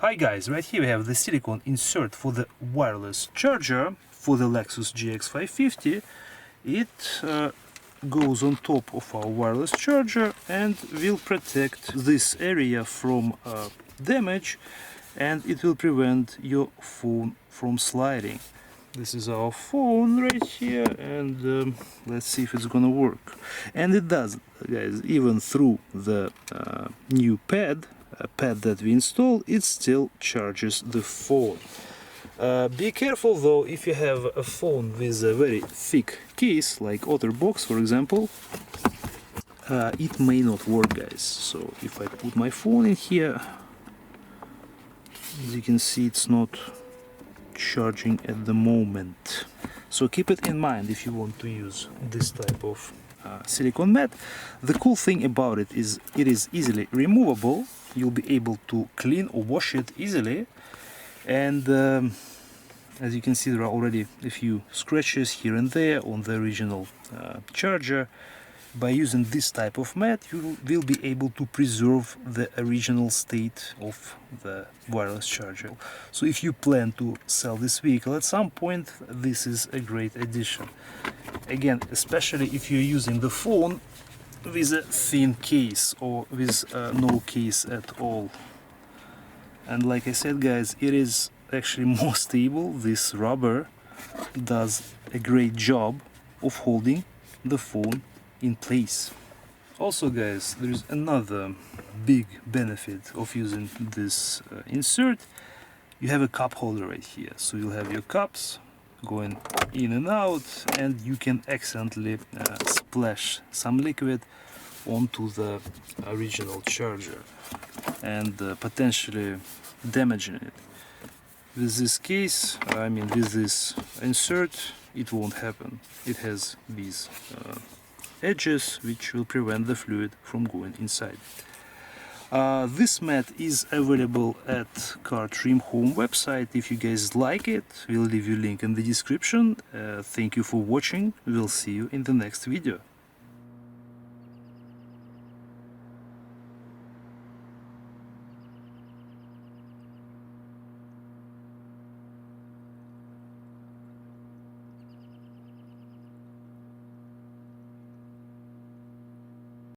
Hi guys, right here we have the silicone insert for the wireless charger for the Lexus GX550. It goes on top of our wireless charger and will protect this area from damage, and it will prevent your phone from sliding. This is our phone right here, and let's see if it's gonna work. And it does, guys. Even through the new pad that we install, it still charges the phone. Be careful though, if you have a phone with a very thick case like OtterBox for example, it may not work, guys. So if I put my phone in here, as you can see, it's not charging at the moment. So keep it in mind if you want to use this type of silicone mat. The cool thing about it is easily removable. You'll be able to clean or wash it easily, and as you can see, there are already a few scratches here and there on the original charger. By using this type of mat, you will be able to preserve the original state of the wireless charger. So if you plan to sell this vehicle at some point, this is a great addition. Again, especially if you're using the phone with a thin case or with no case at all. And like I said, guys, it is actually more stable. This rubber does a great job of holding the phone in place. Also, guys, there is another big benefit of using this insert. You have a cup holder right here, so you'll have your cups going in and out, and you can accidentally splash some liquid onto the original charger and potentially damaging it. With this case, with this insert, it won't happen. It has these edges which will prevent the fluid from going inside. This mat is available at Car Trim Home website. If you guys like it, we'll leave you a link in the description. Thank you for watching. We'll see you in the next video.